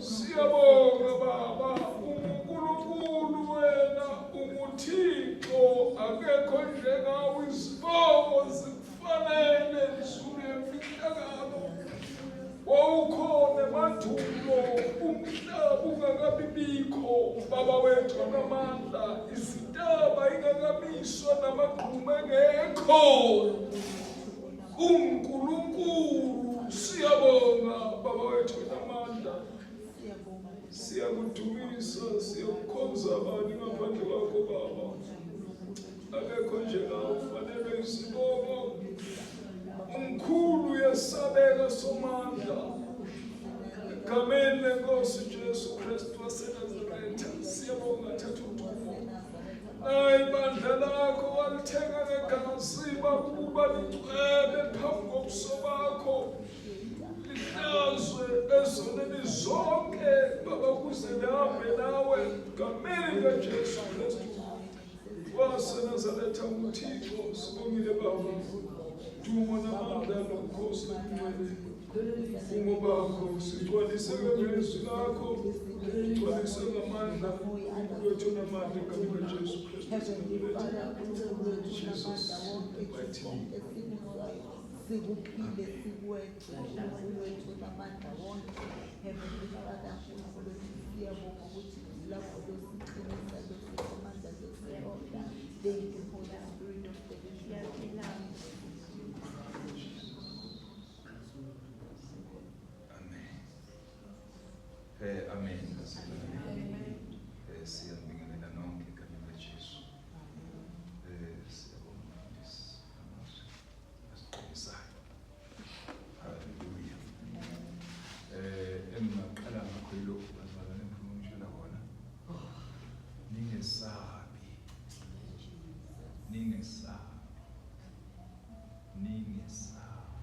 Siyabonga Baba, uNkulunkulu wena unguThixo, akekho njengawe, izibongo zikufanele izulu yemfihlakalo. Wawukhona emandulo, umhlaba ungakabibikho, Baba wethu onamandla, izintaba ingakamiswa namagqume engekho. uNkulunkulu siyabonga Baba wethu onamandla. Siyakudumisa, siyakukhonza abani ngaphandle kwakho Baba. Akekho njengawe, ufanele izibongo. Umkhulu yesabeka somandla, egameni leNkosi Jesu Kristu waseNazaretha, siyabonga thatha udumo. Hayi bandla lakho walithenga ngegazi ukuba licwebe phambi kobuso bakho, lihlazwe ezoneni zonke Baba, ukuze lihambe nawe egameni likaJesu Kristu waseNazaretha. uThixo sibongile Baba, dumo namandla nobukhosi nobungcwele kubo bakho. Sigcwalise ngelizwi lakho, sigcwalise ngamandla uNkulunkulu wethu onamandla egameni likaJesu Kristu. Jesus, mighty name. Sikuphile sikwenze uNkulunkulu wethu onamandla wonke. Heavenly Father, uNkulunkulu wethu siyabonga ukuthi lapho losiqinisa losimandla losilonda. Thank you, Holy Spirit of the living God. Amen. Siyabingelela nonke egameni likaJesu. Siyabonga asiqinisayo. Hallelujah. Engingaqala ngakho yilokhu bazalwane ngifuna ukutshela khona. Ningesabi. Ningesabi. Ningesabi.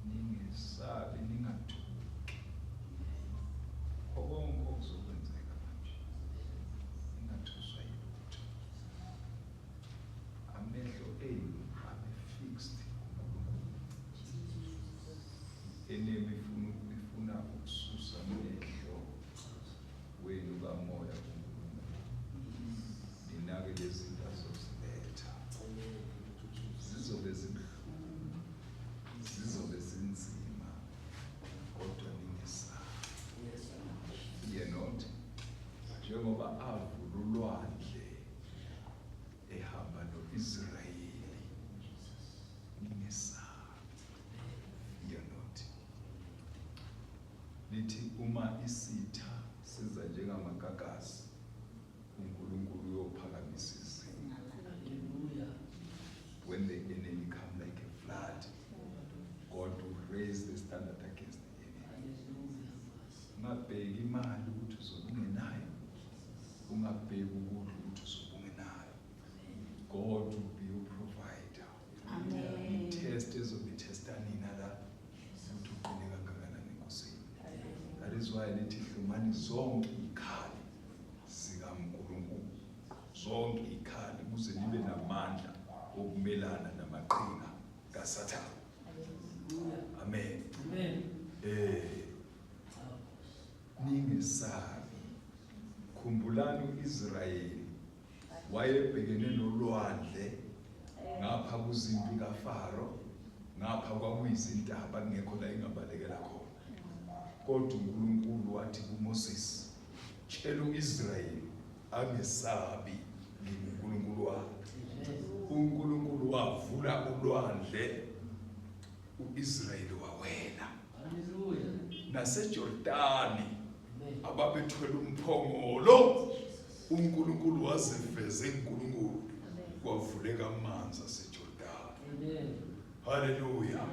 Ningesabi, ningathuki. Konke okuzokwenzeka manje, ningathuswa yilutho. Amehlo enu abe-fixed kuNkulunkulu. Enemy ifuna ukususa amehlo wenu kamoya kuNkulunkulu. Ninake lezi zinto azoziletha. Zizobe zibuhlungu, zizobe zinzima, kodwa ningesabi. Fear not, njengoba avula ulwandle ehamba no-Israyeli, ningesabi. Fear not. Lithi uma isitha siza njengamagagasi, uNkulunkulu uyophakamisa izinga. When the enemy come like a flood, God will raise the standard against the enemy. Ungabheki imali ukuthi uzobe ungenayo, ungabheki ukudla ukuthi uzobe ungenayo. God will be your provider. Amen. Test ezobithesta nina la ukuthi uqine kangakanani enkosini. That is why lithi hlumani zonke ikhali zikaNkulunkulu, zonke ikhali ukuze nibe namandla okumelana namaqhinga kaSathane. Amen. Ningesabi. Khumbulani uIsrayeli wayebhekene nolwandle, ngapha kuzimpi kaFaro, ngapha kwakuyizintaba kungekho la ingabalekela khona. Kodwa uNkulunkulu wathi kuMoses, tshela uIsrayeli angesabi, ngiNkulunkulu wakhe. uNkulunkulu wavula ulwandle, uIsrayeli wawela. NaseJordani ababethwele umphongolo, uNkulunkulu waziveza eNkulunkulu, kwavuleka amanzi aseJordani. Hallelujah.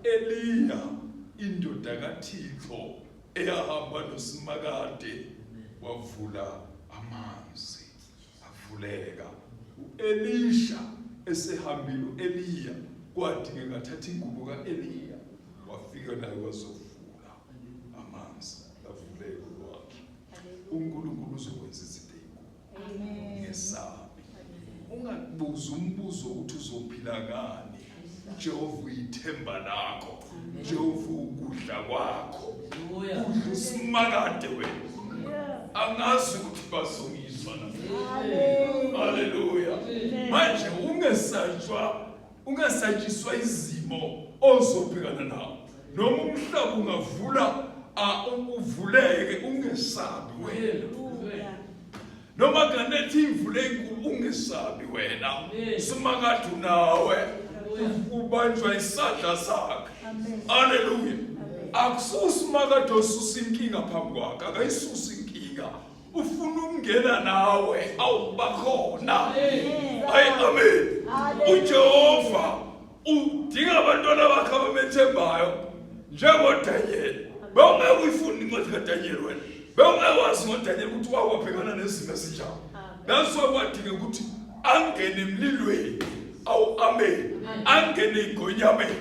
uEliya indoda kaThixo eyahamba noSimakade, wavula amanzi avuleka. uElisha esehambile uEliya, kwathi ngathatha ingubo kaEliya, wafika naye wazovula amanzi avuleka ulwandle. uNkulunkulu uzokwenza izinto ezinkulu. Ngesabi. Ungabuza umbuzo ukuthi uzophila ngani, Jehova uyithemba lakho, Jehova ukudla kwakho, udla usimakade wena. Angazi ukuthi bazongizwa na. Haleluya. Manje ungesatshiswa izimo ozobhekana nawo. Noma umhlaba ungavula uvuleke ungesabi wena. Noma kanethi imvule enkulu ungesabi wena. Simakade nawe ubanjwa isandla sakhe. Haleluya. Akususi makade osusa inkinga phambi kwakhe, akayisusi inkinga. Ufuna ukungena nawe awubakhona. Hayi amen. uJehova udinga abantwana bakhe abamethembayo njengoDaniel. Bawungeke uyifuni incwadi kaDaniel wena. Bawungekwazi ngoDaniel ukuthi wabhekana nezimo ezinjalo. Naso kwadinga ukuthi angene emlilweni. Awu amen. Angene igonyameni.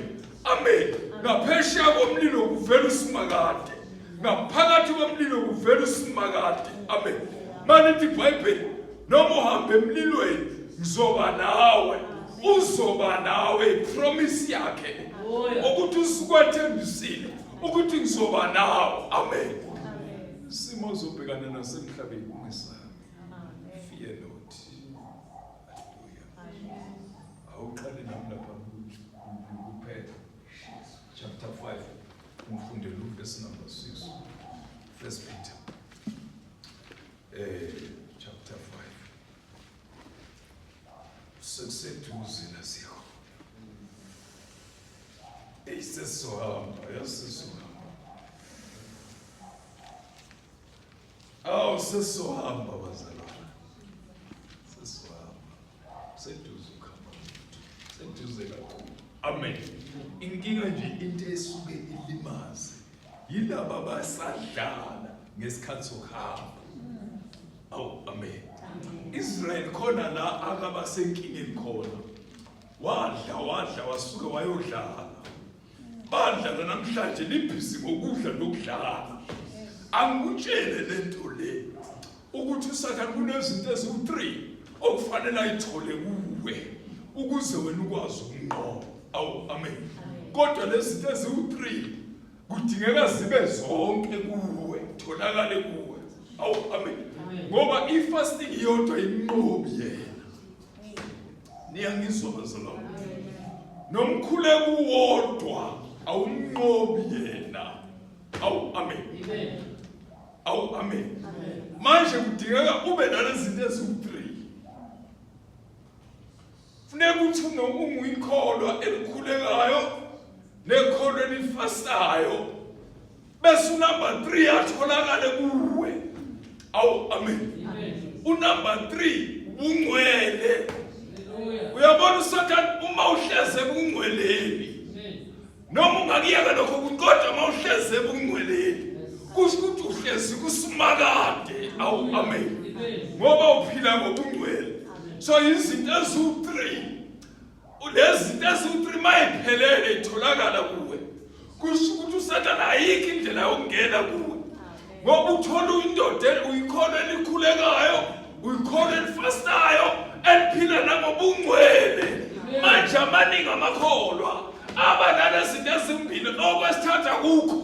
Amen. Ngaphesheya komlilo kuvela usimakade. Ngaphakathi komlilo kuvela usimakade. Amen. Manje iBhayibheli noma uhambe emlilweni ngizoba nawe. Uzoba nawe promise yakhe. Ukuthi usikwathembisile ukuthi ngizoba nawe. Amen. Simo zobhekana nasemhlabeni ungesabi. Fear not. Hallelujah. Awuqale nami lapha kuphela. Chapter 5 umfundele verse number 6. First Peter. Chapter 5. Sekuseduze nasiko. Sesohamba. Sesohamba bazalwane. Sesohamba. Seduze ukuhamba. Seduze kakhulu. Amen. Inkinga nje into esuke ilimaze. Yilabo abasadlala ngesikhathi sokuhamba. Awu amen. Israel khona la akaba senkingeni khona. Wadla wasuka wayodlala. Badla namhlanje libhizi ngokudla nokudlala. Angikutshele lento le ukuthi uSathane kunezinto eziwu3 okufanele ayithole kuwe ukuze wena ukwazi ukunqoba. Awu amen. Kodwa lezi zinto eziwu3 kudingeka zibe zonke kuwe, tholakale kuwe. Awu amen. Ngoba ifasting iyodwa inqobi yena. Niyangizwa bazalwane. Nomkhuleko uwodwa awumnqobi yena. Awu amen. Awu amen. Manje kudingeka ube nalezi zinto eziwu3. Funeka ukuthi unguyikholwa elikhulekayo nekholwa elifastayo. Bese unumber 3 atholakale kuwe. Awu amen. Unumber 3 ungcwele. Uyabona uSathane uma uhleze kungcweleni. Noma ungakiyeka lokho kodwa uma uhleze kungcweleni. Kusho ukuthi uhlezi kusimakade. Awu amen. Ngoba uphila ngobungcwele. So izinto eziwu3. Lezi zinto eziwu3 mayiphelele itholakala kuwe. Kusho ukuthi uSathane ayikho indlela yokungena kuwe. Ngoba uthola indoda uyikholwa elikhulekayo, uyikholwa elifastayo, eliphila nangobungcwele. Manje amaningi amakholwa abanale izinto ezimbili okwesithatha kukho.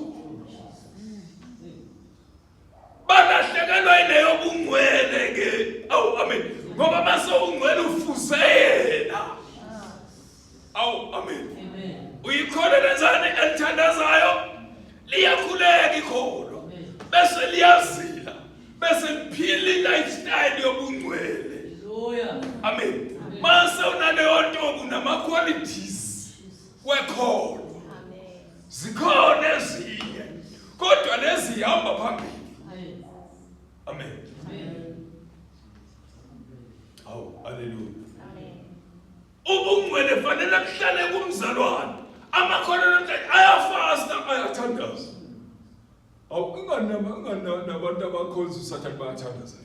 Balahlekelwa ileyo bungcwele ke. Awu amen. Ngoba mase ungcwele ufuze yena. Awu amen. Uyikholwa lenzane elithandazayo liyakhuleka ikholwa. Bese liyazila. Bese liphila lifestyle yobungcwele. Haleluya. Amen. Mase unaleyo nto kunama qualities wekholwa. Amen. Zikhona ezinye. Kodwa lezi zihamba phambili. Amen. Awu haleluya. Amen. Ubungcwele fanele kuhlale kumzalwane. Amakholwa namhlanje ayafasta ayathandaza. Awunganama nabantu abakhonza uSathane bayathandaza.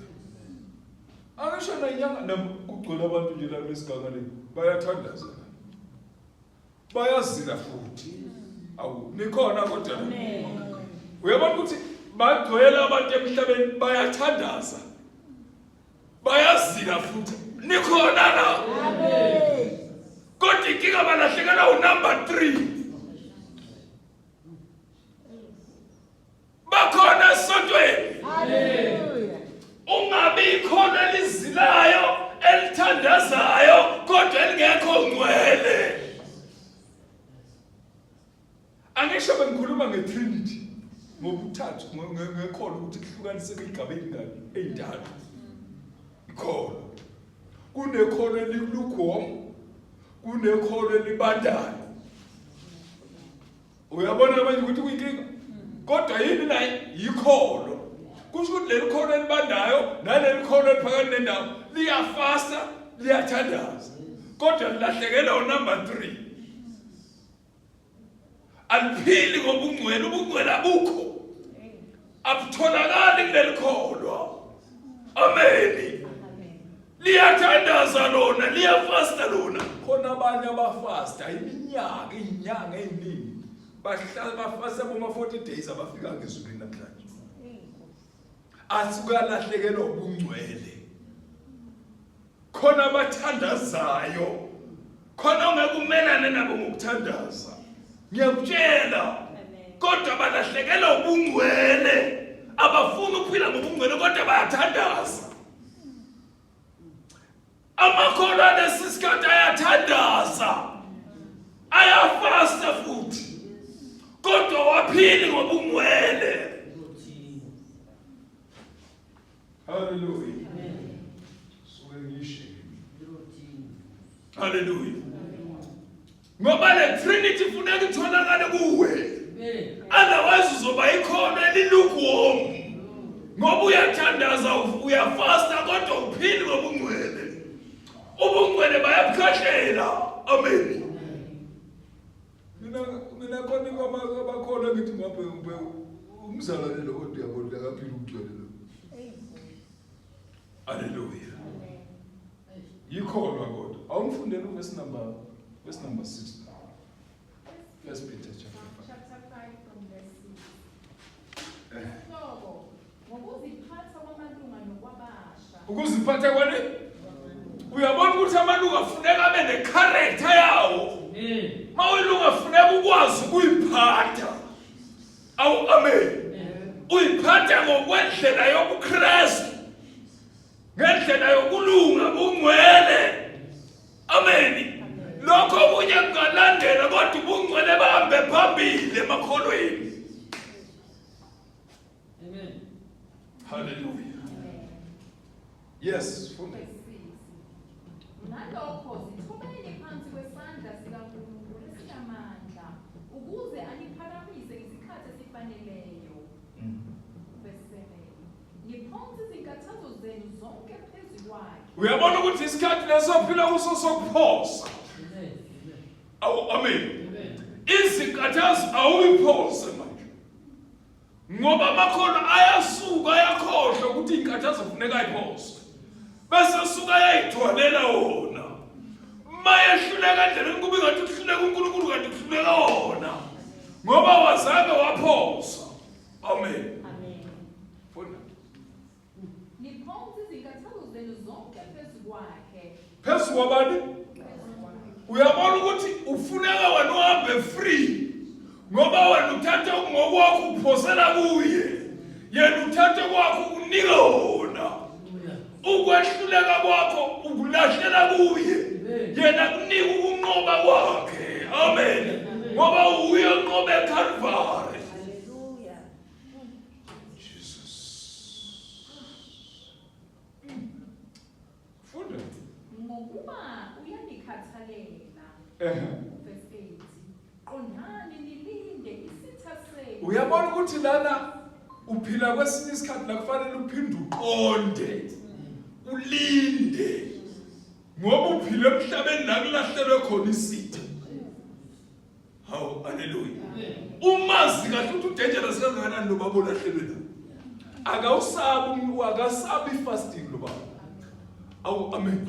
Angisho nanyanga ukugcwala abantu nje la besigangane bayathandaza. Bayazila futhi. Awu nikhona kodwa. Amen. Uyabona ukuthi bagcwele abantu emhlabeni bayathandaza. Bayazila futhi. Nikhona la. Amen. kodwa inkinga balahlekelwa unumber 3. Bakhona esontweni. Hallelujah. Ungabi ikhona elizilayo, elithandazayo, kodwa elingekho ngcwele. Angisho bengikhuluma ngeTrinity ngobuthathu ngekholwa ukuthi kuhlukanise igaba elingaki ey'ntathu. Ikholo. Kunekholo elilukhoma, kunekholo elibandayo. Uyabona manje ukuthi kuyinkinga? Kodwa yini la yikholo. Kusho ukuthi leli kholo elibandayo naleli kholo eliphakathi nendawo liyafasta, liyathandaza. Kodwa lilahlekelwa unumber 3. Aliphili ngobungcwele, ubungcwele abukho. Abutholakali kuleli kholwa. Amen. Liyathandaza lona, liyafasta lona. Khona abanye abafasta iminyaka, izinyanga eziningi. Bahlala bafasta boma 40 days abafika ngezulwini namhlanje. Asukalahlekelo ubungcwele. Khona abathandazayo. Khona ongekumelana nabo ngokuthandaza. Ngiyakutshela. Kodwa balahlekelo ubungcwele. Abafuna ukuphila ngobungcwele kodwa bayathandaza. Amakholwa alesisikhathi ayathandaza. Ayafasta futhi. Kodwa waphili ngobungcwele. Hallelujah. Hallelujah. Ngoba le Trinity funeka itholakale kuwe. Otherwise uzoba ikhona elilukhoma. Ngoba uyathandaza, uyafasta kodwa uphili ngobungcwele. Ubungcwele bayabukhahlela. Amen. Mina khona abakhona ngithi ngaphe umzalanelo kodwa uyabona akaphili ugcwele lo. Hallelujah. Yikholwa kodwa. Awungifundele verse number 6. First Peter chapter 5 from verse 6. So, ngokuziphatha kwamalunga nokwabasha. Ukuziphatha kwani? Uyabona ukuthi amalunga afuneka abe necharacter yawo. Mawulunga afuneka ukwazi ukuyiphatha. Awu amen. Uyiphatha ngokwendlela yobuKristu. Ngendlela yokulunga bungcwele. Amen. Lokho kunye kungalandela kodwa ubungcwele bahambe phambili emakholweni. Amen. Hallelujah. Yes, funda. Nalokho zithobele phansi kwesandla sikaNkulunkulu esinamandla ukuze aniphakamise isikhathi esifaneleyo. Verse 7. Niphonse izinkathazo zenu zonke phezu kwakhe. Uyabona ukuthi isikhathi lesophila kuso sokuphosa. Awu amen. Izinkathazo awuyiphose manje. Ngoba amakhono ayasuka ayakhohlwa ukuthi izinkathazo kufuneka ayiphose. Bese suka yayithwalela wona. Mayehluleka kanjani kube ngathi kuhluleka uNkulunkulu kanti kuhluleka wona. Ngoba wazange waphosa. Amen. Amen. Funda. Niphonse izinkathazo zenu zonke phezu kwakhe. Phezu kwabani? Uyabona ukuthi ufuneka wena uhambe free. Ngoba wena uthatha ngokwakho uphosela kuye. Yena uthatha kwakho unika wona. Ukwehluleka kwakho ukulahlela kuye. Yena kunika ukunqoba kwakhe. Amen. Ngoba uye unqobe eCalvary. Hallelujah. Jesus. Funda. Ngokuba uyanikhathalela. Verse 8. Qondani nilinde isitha senu. Uyabona ukuthi lana uphila kwesinye isikhathi la kufanele uphinde uqonde. Ulinde. Ngoba uphile emhlabeni la kulahlelwe khona isitha. Hawu hallelujah. Umazi kahle ukuthi udangerous kangakanani lo baba olahlelwe la. Akasabi fasting lo baba. Awu amen.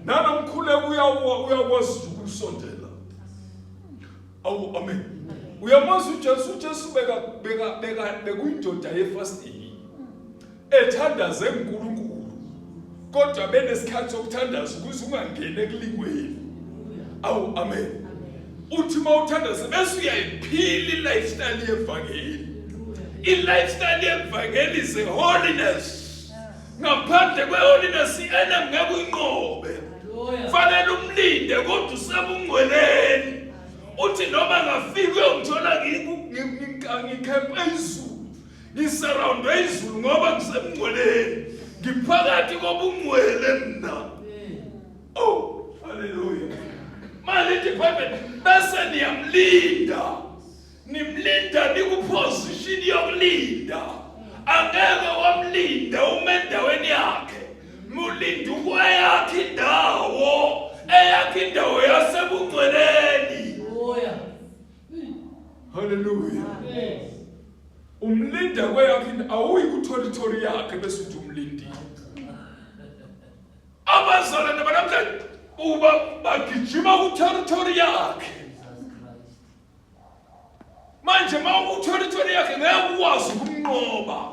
Nanomkhuleko uyakwazi ukusondela. Awu amen. Uyamazi uJesu beka kuyindoda yefasting. Ethandaza enkulunkulu. Kodwa benesikhathi sokuthandaza ukuze ungangene ekulingweni. Awu amen. Uthi mawuthandaza bese uyayiphila i-lifestyle yevangeli. I-lifestyle yevangeli is a holiness. Ngaphandle kwe-holiness i-enemy ngeke uyinqobe. Fanele umlinde kodwa usebungcweleni. Uthi noma ngafika uyongithola ngikhempe izulu. Ngisurroundwe izulu ngoba ngisemngcweleni. Ngiphakathi kobungcwele mina. Oh, hallelujah. Malithi Bible bese niyamlinda. Nimlinda nikuposition yokulinda. Angeke wamlinda uma endaweni yakhe. Mulinde ukweyakhe indawo. Eyakhe indawo yasebungcweleni. Hallelujah. Umlinda kweyakhe awuyi ku-territory yakhe bese uthi umlindile. Abazalwane banamhlanje uba bagijima ku-territory yakhe. Manje mawuku-territory yakhe ngeke ukwazi ukumnqoba.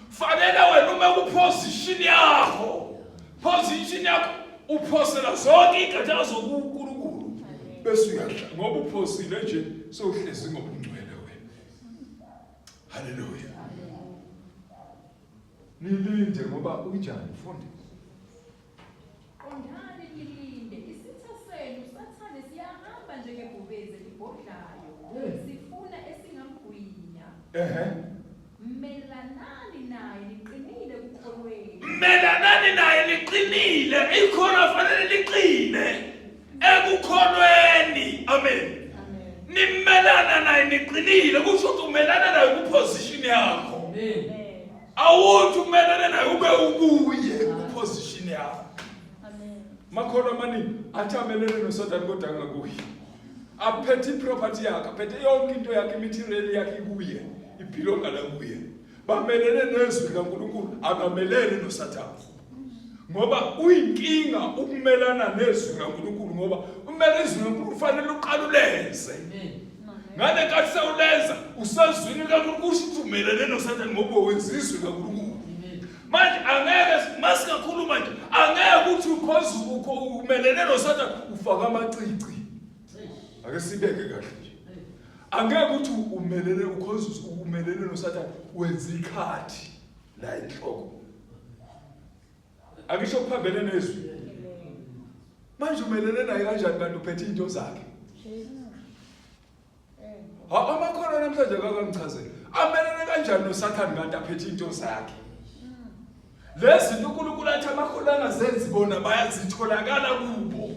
Fanele wena uma ku-position yakho. Position yakho uphosela zonke igatsha zokuNkulunkulu. Bese uyahla ngoba uphosile nje sowuhlezi ngobungcwele wena. Hallelujah. Nilinde ngoba unjani mfundi? Qondani nilinde isitha senu sathane siyahamba njengebhubezi libhodlayo. Sifuna esingamgwinya. Melanani naye liqinile kukholweni. Melanani naye liqinile, ikhono fanele liqine ekukholweni. Amen. Nimelana naye niqinile kusho ukuthi umelana naye ku-position yakho. Awuthi umelana naye ube ubuye ku-position yakho. Makhono amaningi athi amelene noSathane kodwa angakuye. Aphethe iproperty yakhe, aphethe yonke into yakhe, imaterial yakhe kuye, ibhilonga la kuye. Bamelene nezwi likaNkulunkulu, abamelene noSathane. Ngoba uyinkinga ukumelana nezwi likaNkulunkulu ngoba umele izwi likaNkulunkulu kufanele uqaluleze. Ngale nkathi sewulenza usezwini likaNkulunkulu ukuthi umelene noSathane ngoba wenza izwi likaNkulunkulu. Manje angeke masikakhuluma nje angeke uthi ukhozi umelene noSathane ufaka amacici. Ake sibeke kahle nje. Angeke uthi umelene ukhozi umelene noSathane wenza ikhathi la enhloko. Akisho kuphambene nezwi. Manje umelene naye kanjani kanti uphethe into zakhe? Amakhono namhlanje akakangichazela. Amelene kanjani noSathane kanti aphethe into zakhe? Lezi uNkulunkulu athi amakhono angazenzi bona bayazitholakala kubo.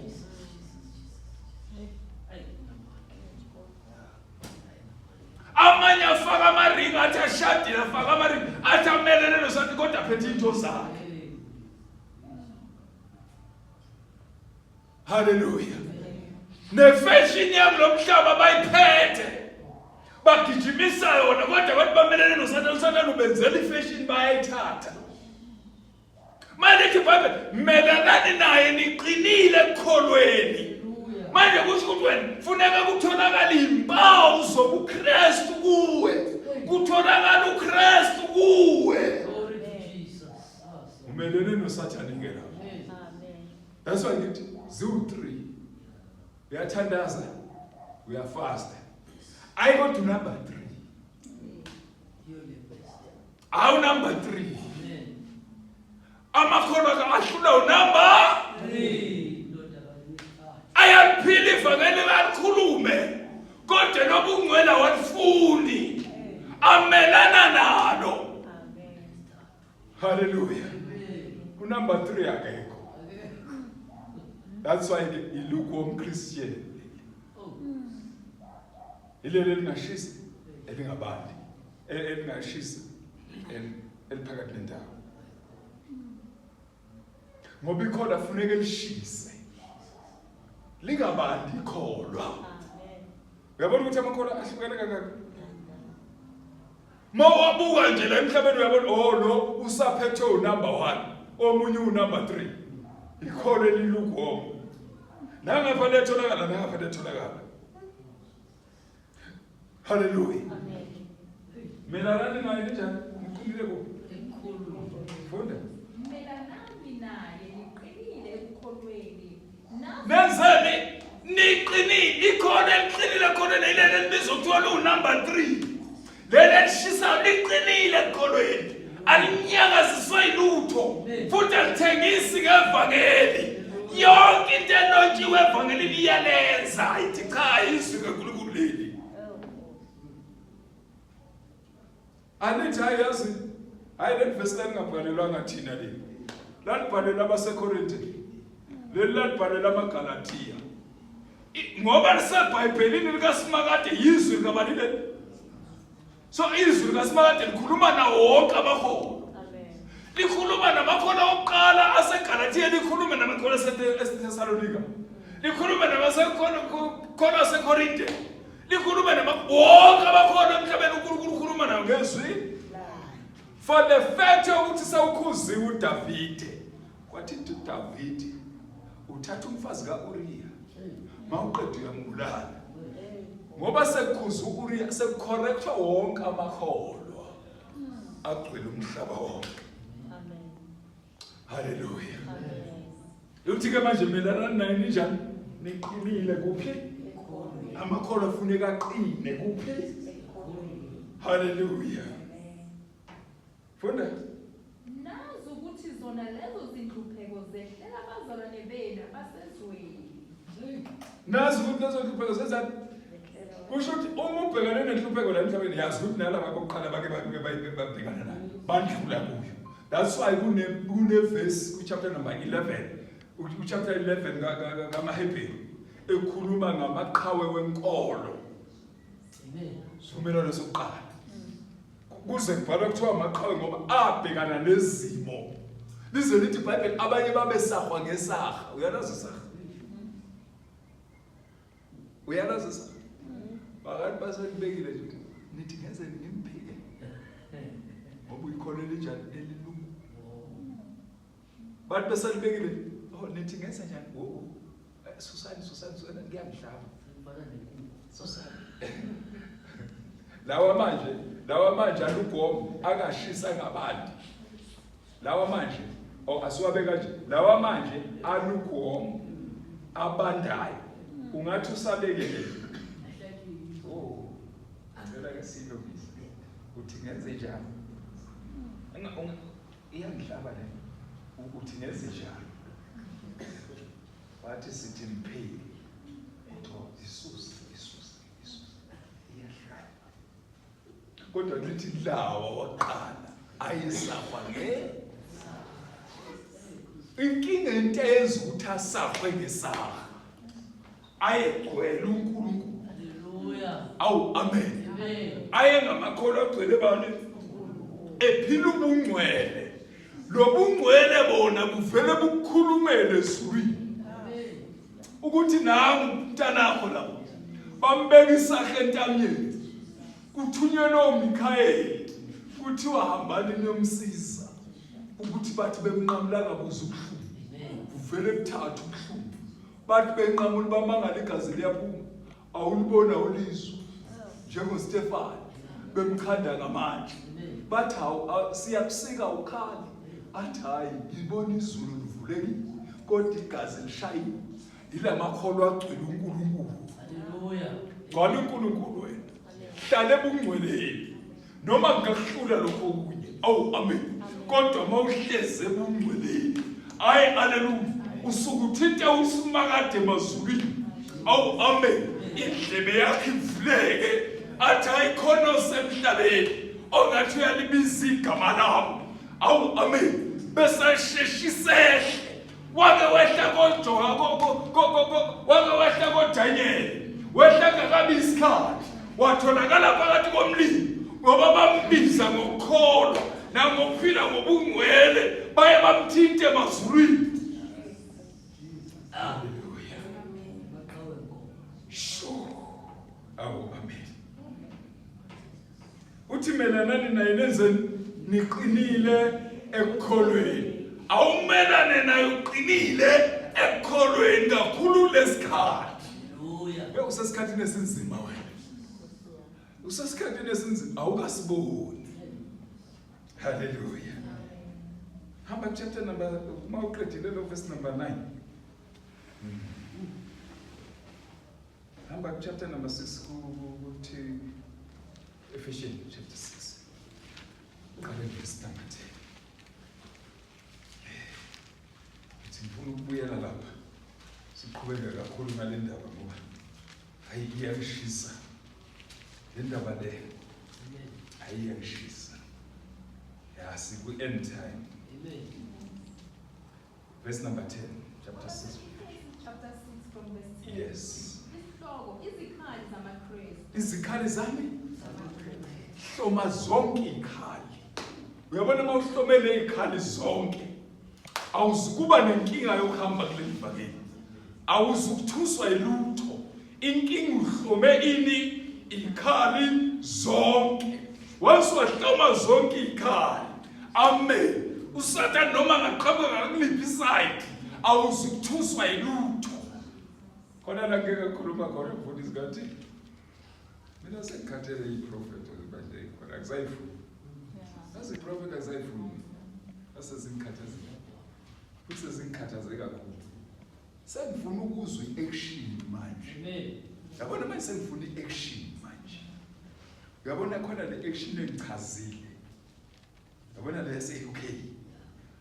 Amanye afaka amaringi athi ashadile afaka amaringi athi amelene noSathane kodwa aphethe into zakhe. Hallelujah. Nefashion yamlomhlaba bayiphethe. Bagijimisa yona kodwa bathi bamelene noSathane, uSathane ubenzela ifashion bayayithatha. Manje Bible melanani naye niqinile ekukholweni. Manje kusho ukuthi wena kufuneka kutholakala impawu zobuKristu kuwe. Kutholakala uKristu kuwe. Umelene noSathane ngeke. That's why ngithi ziwu-3. Uyathandaza, uyafasta. I go to number 3. Awu number 3. Amakhono ahlula number 3. Ayaphila ivangeli balikhulume kodwa nobungcwele walifuni. Amelana nalo. Hallelujah. Number 3 akekho. That's why you lukewarm Christian. Ilele lingashisi elingabandi. Elingashisi eliphakathi nendawo. Ngoba ikholwa kufuneka lishise. Lingabandi ikholwa. Amen. Uyabona ukuthi amakholwa ahlukene kangaka? Mawabuka nje la emhlabeni uyabona lo usaphethe number 1, omunye number 3. Ikholwa elilukewarm. Nangapha letholakala nangapha letholakala. Hallelujah. Amen. Melanani naye njani? Ngiqinile ku. Funda. Melanani naye liqinile ekukholweni. Nenzeni ekholweni ilele libizwa kuthiwa number 3. Lele lishisa liqinile ekholweni. Alinyakaziswa ilutho futhi alithengisi ngevangeli. Yonke into enotshiwe evangeli liyalenza. Ayithi cha izwi kaNkulunkulu leli. Anithi ayazi hayi le verse engabhalelwanga thina le. Lalibhalela abaseKorinte. Leli lalibhalela amaGalatia. Ngoba liseBhayibhelini likaSimakade izwi likabani leli. So izwi likaSimakade likhuluma nawo wonke amakholwa. Likhuluma namakholwa okuqala aseGalatia, likhuluma namakholwa aseThesalonika. Likhuluma namakholwa aseKorinte. Likhuluma wonke amakholwa emhlabeni uNkulunkulu ukhuluma nawo ngezwi. For the fact ukuthi sawukhuziwe uDavide. Kwathi uDavide uthatha umfazi kaUriya. Mawuqeda uyambulala. Ngoba sekukhuza uUriya sekucorrectwa wonke amakholwa. Agcwele umhlaba wonke. Amen. Hallelujah. Uthi ke manje melana nayo njani? Niqinile kuphi? Amakholwa afuneka aqine kuphi? Hallelujah. Funda. Nazi ukuthi zona lezo zinhlupheko zehlela abazalwane benu abasezweni. Nazi ukuthi lezo zinhlupheko zenzani? Kusho ukuthi uma ubhekane nenhlupheko la emhlabeni yazi ukuthi nalaba bokuqala bake babhekana nayo. Bandlula kuyo. That's why kune verse ku chapter number 11. Ku chapter 11 kaMahebheru ekhuluma ngamaqhawe wenkolo. Amen. Sumelelo sokuqala. Kuze kubhalwe kuthiwa amaqhawe ngoba abhekana nezimo. Lize lithi iBhayibheli abanye babesahwa ngesaha. Uyalazi isaha? Uyalazi isaha? Bakanti baselibekile nje. Nithi ngeze ngimphike. Ngoba uyikholele njani elilungu. Bathi beselibekile. Oh nithi ngeze njani? Oh. Susani ngiyamhlaba. Susani. Lawa manje alugomo akashisa ngabantu. Lawa manje asiwabe kanje. Lawa manje alugomo abandayo. Ungathi usabekele. Oh. Ngicela ke silobisi. Uthi ngenze njani? Iyanghlaba le. Uthi ngenze njani? Bathi sithi mpheki. Isus. Kodwa lithi lawa waqala ayisafwa inkinga entezi ukuthi asafwe ngesaha ayegcwele uNkulunkulu. Haleluya. Awu amen. Aye ngamakholwa agcwele bani ephila ubungcwele. Lobungcwele bona kuvele bukhulumele ezulwini. Amen. Ukuthi nangu umntanakho lapho bambeka isahla entamyeni. Kuthunyelwa uMikhayeli kuthiwa hambani niyomsiza ukuthi bathi bemnqamula kabuza ubuhlungu. Kuvele kuthatha ubuhlungu. Bathi benqamula bamangala igazi liyaphuma. Awulibona ulizwe njengoStefani bemkhanda ngamandla. Bathi siyakusika ukhali. Athi hayi ngibona izulu livulekile kodwa igazi lishayile. Ilamakholwa agcwele uNkulunkulu. Haleluya. Ngalo uNkulunkulu wena. Hlale bungcweleni noma kungahlula lokho okunye. Awu amen. Kodwa mawuhleze bungcweleni. Hayi haleluya. Usuku uthinta uSimakade emazulwini. Awu amen. Indlebe yakhe ivuleke athi ayikhona osemhlabeni ongathi uyalibiza igama lami. Awu amen. Besasheshisele wake wehla koJoha wake wehla koDaniel wehla ngakabi isikhathi watholakala phakathi komlilo ngoba bambiza ngokukholwa nangokuphila ngobungcwele baye bamthinte emazulwini. Haleluya. Sure. Awu amen. Uthi melanani naye nenzeni niqinile ekukholweni. Awumelane naye uqinile ekukholweni kakhulu lesikhathi. Haleluya. Usesikhathini esinzima wena. Usesikhathini esinzima awukasiboni. Hallelujah. Hamba chapter number mawuqedile lo verse number 9. hamba chapter number 6 kuthi Ephesians chapter 6 uqale verse number 10. Ngifuna ukubuyela lapha siqhubeke kakhulu ngale ndaba ngoba ayiyangishisa le ndaba le ayiyangishisa siku end time. Verse number 10 chapter 6. Chapter 6 from verse 10. Yes. Isihloko izikhali zamaKristu. Izikhali zami hloma zonke ikhali. Uyabona uma uhlomele ikhali zonke awuzukuba nenkinga yokuhamba kule mvakeni. Awuzukuthuswa ilutho. Inkinga uhlome ini ikhali zonke. Once wahloma zonke ikhali. Amen. USatan noma ngaqhamuka ngakuliphi side awuzukuthuswa ilutho. Khona la ngeke ukukhuluma khona mfundisi ngathi mina sekhathele iprofeti ezibandleni khona akuzayifuni. As a prophet akuzayifuni. Asezingikhathazeka. Futhi sezingikhathaze kakhulu. Sengifuna ukuzwa iaction manje. Amen. Yabona manje sengifuna iaction manje. Uyabona khona le action engichazile. Yabona le yase UK.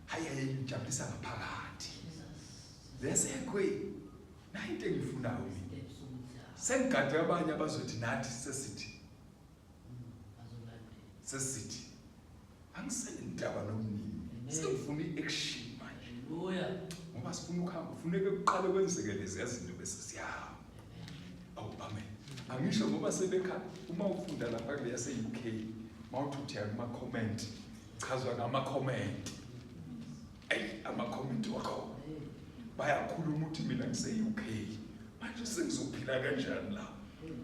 Hayi ayijabulisa ngaphakathi. Lesekwe nayo into engifunayo mina. Sengigade abanye abazothi nathi sesithi. Angisele indaba nomnini. Sengifuna iaction manje. Haleluya. Ngoba sifuna ukuhamba, kufuneka kuqale kwenzeke lezi izinto bese siyahamba. Awu amen. Angisho ngoba sebekha uma ufunda lapha kule yase UK, mawuthi uthi ama comment, chazwa ngama comment. Ama comment wakho. Bayakhuluma ukuthi mina ngise UK. Manje sengizophila kanjani la?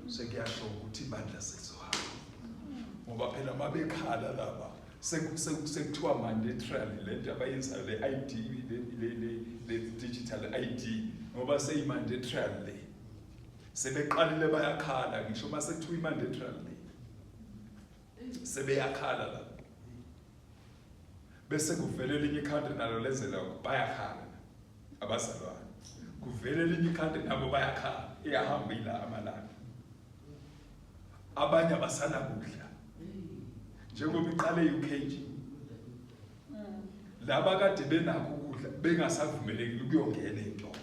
Sekuyasho ukuthi ibandla sezohamba. Ngoba phela mabekhala laba sekuthiwa mandatory lento abayenzayo le ID le digital ID ngoba seyimandatory le. Sebeqalile bayakhala ngisho mase kuthiwa imandatory le. Sebeyakhala la. Bese kuvele elinye ikhanda nalo lenzela bayakhala abazalwane. Kuvele elinye ikhanda nabo bayakhala iyahamba ila amalanga. Abanye abasana kudla. Njengoba iqale UK nje. Laba kade benakho ukudla bengasavumelekile ukuyongena eToro.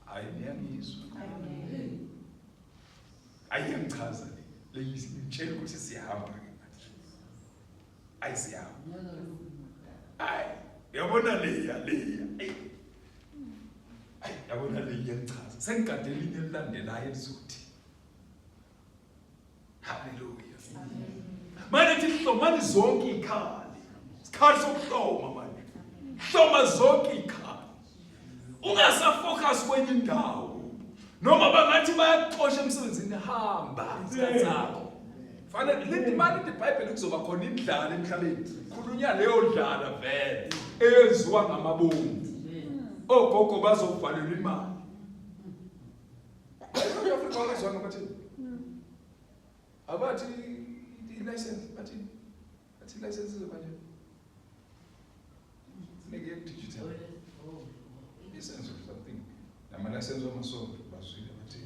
Hayi ngiyangizwa. Ayiyangichaza le ngitshela ukuthi siyahamba ke manje. Ayisiyahamba. Ay, yabona leya. Ay, yabona le iyangichaza. Sengigade elinye elilandelayo elizothi. Hallelujah. Manje hlomani zonke ikhali. Isikhathi sokuhloma manje. Hloma zonke ikhali. Ungasafocus kwenye indawo. Noma bangathi bayaxosha emsebenzini hamba isikhathi sakho. Fanele lithi manje iBhayibheli kuzoba khona indlala emhlabeni. Khulunywa leyo ndlala vele eziwa ngamabomu. Ogogo bazokuvalelwa imali. Afrika bazwana bathi abathi license bathi license izoba nje. Sineke digital. License or something. Nama license wamasonto bazwile bathi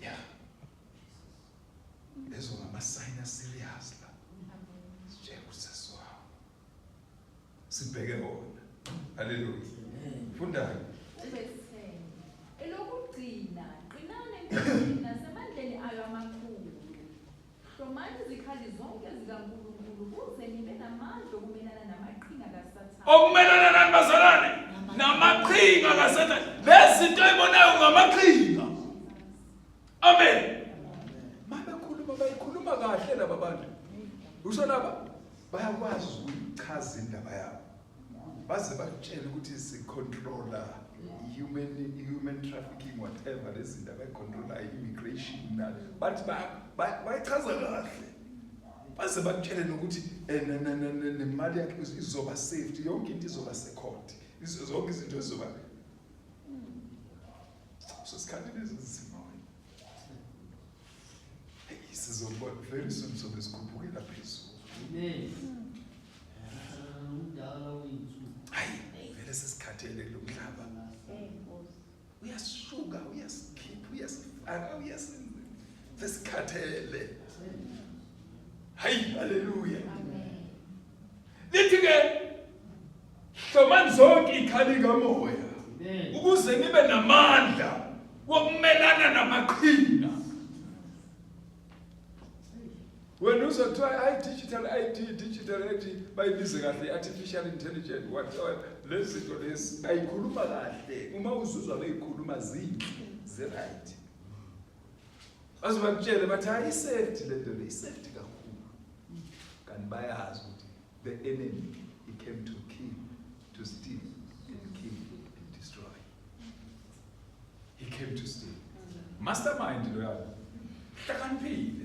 yeah. Lezo ngama sign serious la. Sitshela usaswa. Sibheke wona. Hallelujah. Funda. Elokugcina, qinani nasemandleni ayo amakhulu. Hlomani izikhali zonke zikaNkulunkulu kuze nibe namandla okumelana namaqhinga kaSathane. Okumelana nani bazalwane? Namaqhinga kaSathane. Lezinto ezibonayo ngamaqhinga. Amen. Mabekhuluma bayikhuluma kahle laba bantu. Usho laba bayakwazi ukuchaza indaba yabo. Baze batshela ukuthi sicontroller human trafficking whatever lezinto abayicontroller immigration na but bayichaza kahle. Baze batshele nokuthi nemali yakhe izoba safety yonke into izoba second. Zonke izinto izoba so sikhathi lezi zima. Sizobona very soon so besikhuphukela phezulu. Amen. Hayi vele sesikhathele kulomhlaba. uyashuka, uyaskipha, uyasifaka, uyasikhathele. Hayi, haleluya. Lithi-ke, hlomani zonke ikhali kamoya ukuze nibe namandla wokumelana namaqhinga. Wena uzothiwa digital IT bayibize kahle artificial intelligence whatever, lezi zinto lezi ayikhuluma kahle. Uma uzuzwa beyikhuluma zi-right. Azibakutshele bathi hayi safety le nto le safety kakhulu. Kanti bayazi ukuthi the enemy he came to kill, to steal and kill and destroy. He came to steal. Mastermind lo yabo. Hlakaniphile.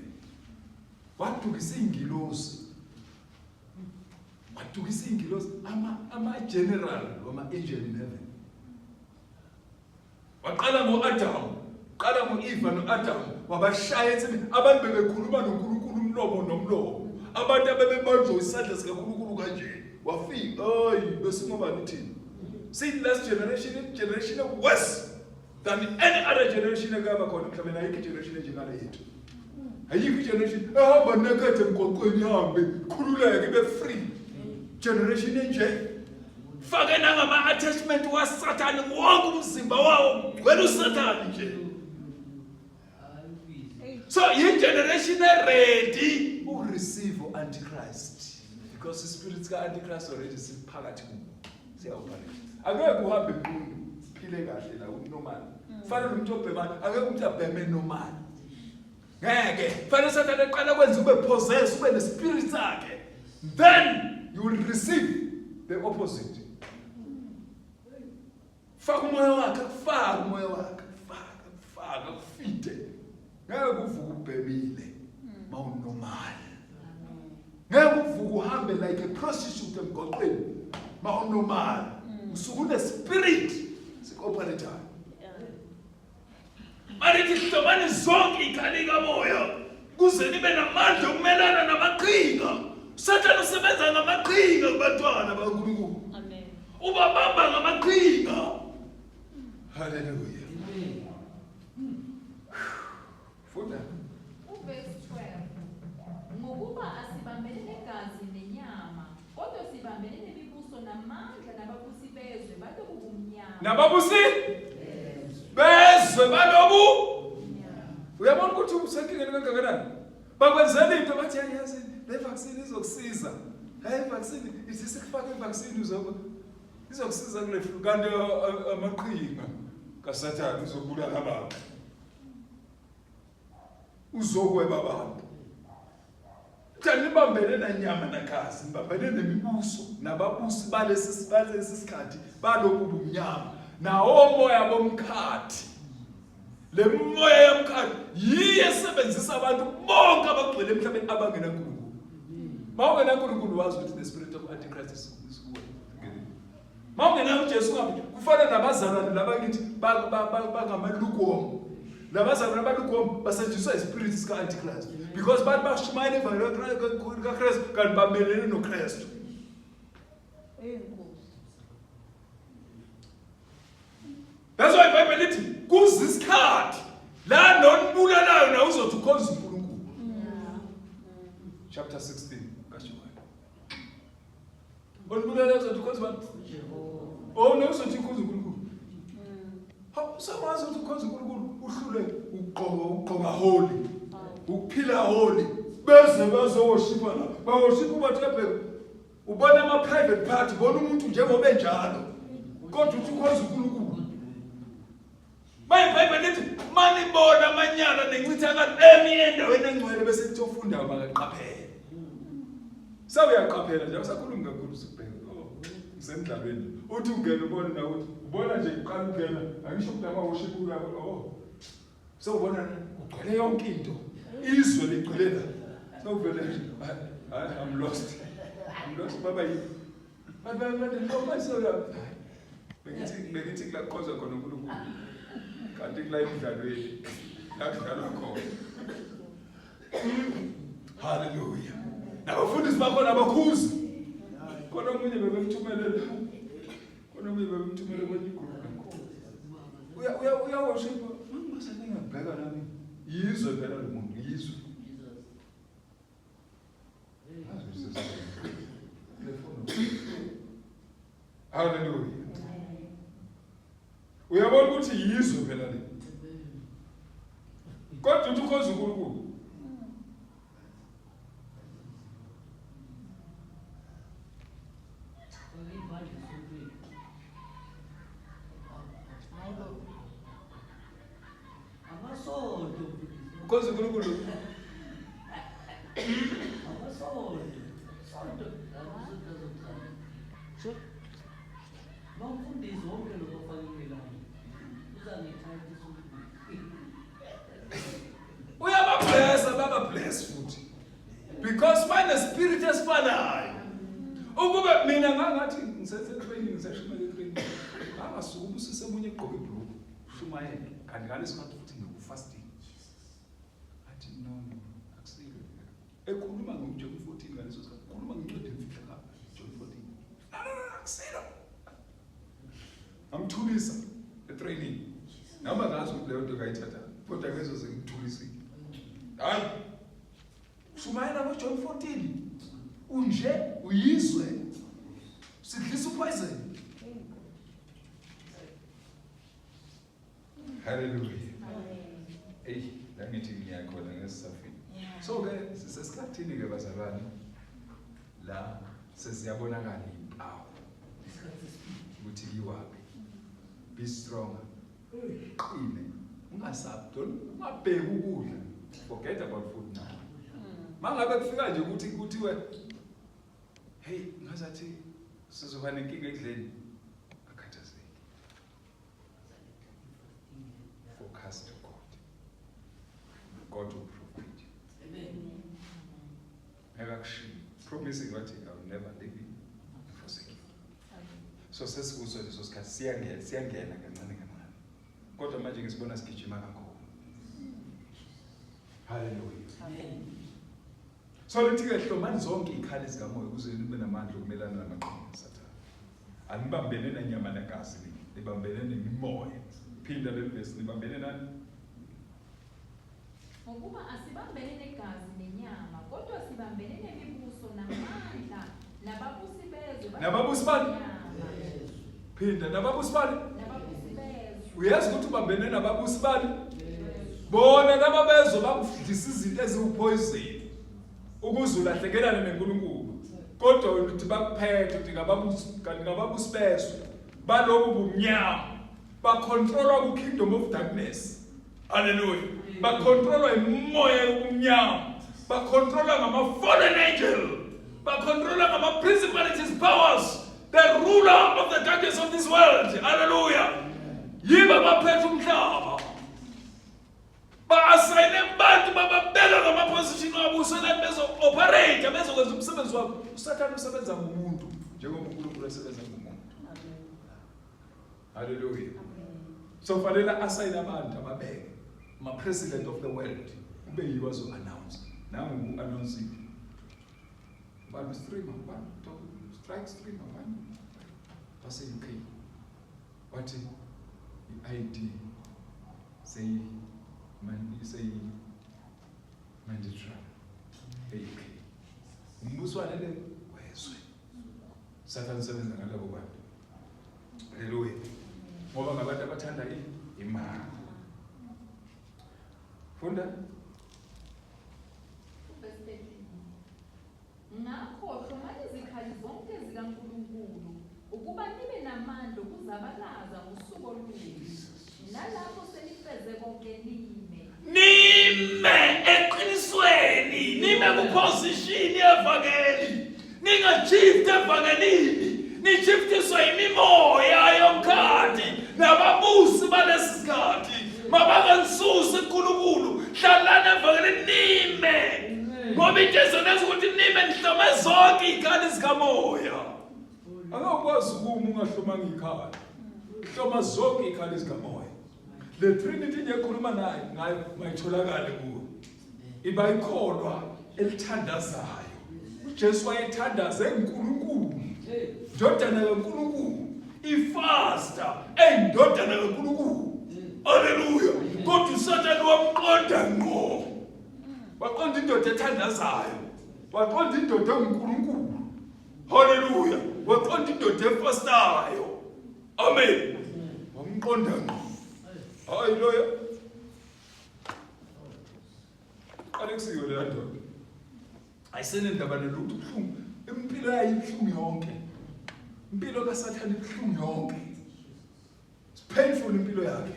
Wathukisa ingilosi. Wathukisa ingilosi ama-general wama-angel in heaven. Waqala ngo-Adam, qala ngo-Eva no-Adam, wabashaya ensini abantu bebekhuluma noNkulunkulu umlomo nomlomo. Abantu abebebanjwa isandla sikaNkulunkulu kanje. Wafika, hayi besingobani thina. See, last generation worse than any other generation ekaba khona emhlabeni. Ayikho generation enjengale yethu. Ayikho generation ehamba nakade emgwaqweni ihambe khululeke ibe free. Generation enje fake nangama-attachment waSathane wonke umzimba wawo wena uSathane nje. So yi-generation ready to receive Antichrist, because the spirits ka-Antichrist already siphakathi kubo, siyawuphakathi. Angeke uhambe empundu phile kahle la unormal. Fanele umuntu obhemani, angeke umuntu abheme normal. Ngeke, fanele Sathane eqala kwenza ube possessed, ube ne-spirit sakhe. Then you will receive the opposite. Faka umoya wakhe, faka umoya wakhe, faka ufite. Ngeke uvuke ubhemile mawunormal. Ngeke uvuke uhambe like a prostitute emgwaqweni mawunormal. Usuke une-spirit sik-operator. Marithi hlomani zonke ikhali kamoya kuze nibe namandla okumelana namaqhinga. Sathane usebenza ngamaqhinga kubantwana bakaNkulunkulu. Amen. Ubabamba ngamaqhinga. Hallelujah. Funda. Verse 12. Ngokuba asibambene negazi nenyama, kodwa sibambene nemibuso namandla nababusi bezwe balobu bumnyama. Nababusi bezwe balobu. Uyabona ukuthi usenkingeni kangakanani? Bakwenzela into bathi yazi le vaccine izokusiza. Hayi vaccine ithi sikufaka ivaccine izokusiza kule flu, kanti amaqhinga kaSathane uzobulala abantu. Uzokweba abantu. Kanti nibambene nanyama nagazi, nibambene nemibuso nababusi balesi sikhathi balobu bumnyama. Nawo moya bomkhathi. Le moya yomkhathi yiye esebenzisa abantu bonke abagcwele emhlabeni abangena kuNkulunkulu. Mawungena kuNkulunkulu wazi ukuthi the spirit of Antichrist is kuwe. Mawungena uJesu ngabe kufana nabazalwane labakithi bangamalukomo. Labazalwane abalukomo basetshenziswa ispirit sika Antichrist because bantu bashumayela evangeli kaKristu kanti bamelene noKristu. That's why iBhayibheli lithi kuzisikhathi la nonibulalayo na uzothi ukhonza uNkulunkulu. Chapter 16 kaJohane. Onibulalayo uzothi ukhonza abantu. Oh no uzothi ukhonza uNkulunkulu. Sawazi ukuthi ukhonza uNkulunkulu uhlule ugqoka holy. Ukuphila holy. Beze bazowoshipa la. Bawoshipa bathebhe. Ubona ama private party, bona umuntu njengoba enjalo. Kodwa uthi ukhonza uNkulunkulu. iBhayibheli lithi manibona amanyala nencithakalo endaweni engcwele bese kuthi ofunda makaqaphele. Sawuyaqaphela nje usakhuluma kakhulu usibheke. Usemdlalweni. Uthi ungena ubona na ukuthi ubona nje uqala ungena angisho ukuthi ama-worship uyabo. Sawubona ugcwele yonke into. Izwe ligcwele la. Sawuvele nje I'm lost. Baba yini? Baba no masola. Bekithi kulaqhoza khona uNkulunkulu. Kanti kula emidlalweni la kudlalwa khona. Hallelujah. Nabafundisi bakhona abakhuzi. Khona omunye bebemthumelela. Khona omunye bebemthumelela kwenye igroup. Uyawoshipa, mangibasa ngingabheka nami. Yizwe phela lo muntu, yizwe. Hallelujah. Uyabona ukuthi yizwe phela le. Kodwa uthi ukhoza uNkulunkulu. Ukhoza uNkulunkulu. Bless futhi because when the spirit is father ukube mina ngangathi ngisenze training ngisashumela training angasuka usise munye egqoke ibhluku shumayeke kanti ngalesikhathi futhi ngikufasting athi no akusile ekhuluma ngoJohn 14 ngaleso sikhathi khuluma ngincede mfihla ka John 14 akusile amthulisa etraining noma ngazi ukuthi leyo nto kayithatha kodwa kezo zingithulisile hayi Shumayela ngoJohn 14 unje uyizwe sidlisa upoison. Hallelujah. Hey, langithi ngiyakhona ngesafini. So ke sisesikhathini ke bazalwane la sesiyabonakala impawu ukuthi liwapi. Be strong. Qine. Ungabheki ukudla. Forget about food now. Mangabe kufika nje ukuthi kuthiwe hey ngazathi sizoba nenkinga ekudleni akhathazeki. Focus to God. God will provide you. Amen. Actually promising what I will never leave you and forsake you. So sesikuso leso sikhathi siyangena kancane kancane. Kodwa manje ngisibona sigijima kakhulu. Hallelujah. Amen. So lithi ke hlomani zonke ikhali zikamoya ukuze nibe namandla okumelana namaqhinga eSathane. Anibambene nenyama negazi nibambene nemimoya. Phinda le verse nibambene nani? Ngokuba asibambene negazi nenyama kodwa sibambene nemibuso namandla nababusi bezwe. Nababusi bani? Phinda nababusi bani? Nababusi bezwe. Uyazi ukuthi ubambene nababusi bani? Bona nababezwe bakufundisa izinto eziwupoison. Ukuze ulahlekelane neNkulunkulu. Kodwa uthi bakuphethe uthi ngababusi bezwe. Balobu bumnyama. Bacontrola ku kingdom of darkness. Hallelujah. Bacontrola imoya yobumnyama. Bacontrola ngama fallen angel. Bacontrola ngama principalities, powers, the ruler of the darkness of this world. Hallelujah. Yiba baphethe umhlaba. Ba-assign abantu bababeka ngama-position wabo so that bezo-operate bezokwenza umsebenzi wabo. USathane usebenza ngomuntu njengoba uNkulunkulu esebenza ngomuntu. Hallelujah. So fanele assign abantu ababeke ama-president of the world kube yiwo azo-announce. Nangu u-announce it. Bani streamer, bani strike streamer, bani base-UK. Wathi i-ID say mandatory. AK. Umbuso walele wezwe. Sathane usebenza ngalabo bantu. Hallelujah. Ngoba ngabantu abathanda imali. Funda. Ngakho hlomani izikhali zonke zikaNkulunkulu ukuba nibe namandla okuzabalaza ngosuku olubi. Nalapho selifeze konke nime eqinisweni, nime kuposition yevangeli. Ningashift evangelini, nishiftiswa imimoya yomkhathi nababusi balesi sikhathi. Mabanganisusi uNkulunkulu, hlalana evangelini nime. Ngoba iJesu nethi ukuthi nime nihlome zonke ikhali zikamoya. Angakwazi ukuma ungahlomanga ikhali. Hloma zonke ikhali zikamoya. The Trinity ngiyakhuluma naye ngayo mayitholakale kuwo. Iba ikholwa elithandazayo. uJesu wayethandaza eNkulunkulu. Indodana kaNkulunkulu ifasta endodana kaNkulunkulu. waqonda ngqo. Waqonda indoda ethandazayo. Waqonda indoda enguNkulunkulu. Hallelujah. Waqonda indoda efastayo. Amen. Wamqonda ngqo. Hallelujah. Alexiyo le ndoda. Ayisenendaba nelutho ubuhlungu. Impilo yayo ibuhlungu yonke. Impilo kaSathane ibuhlungu yonke. It's painful impilo yakhe.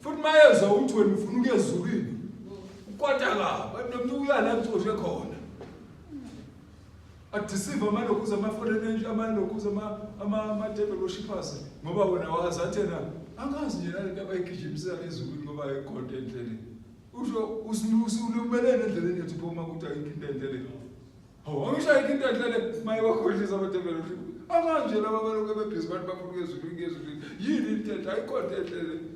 Futhi mayezwa uthi wena ufuna ukuya ezulwini. Kodwa la, umuntu uyala kuthoshe khona. Adeceive amalokuza amafone amalokuza ama-devil worshippers ngoba wena wazi athena angazi nje nalento abayigijimisela ezulwini ngoba ekhonto endleleni. Usho usilumelene endleleni yethu phuma ukuthi ayikho into endleleni. Angisho ayikho into endleleni maye wakhohlisa ama-devil worshippers. Angazi nje laba baloku bebhizi abantu bafuna ukuyezulwini yini into ayikhonto endleleni.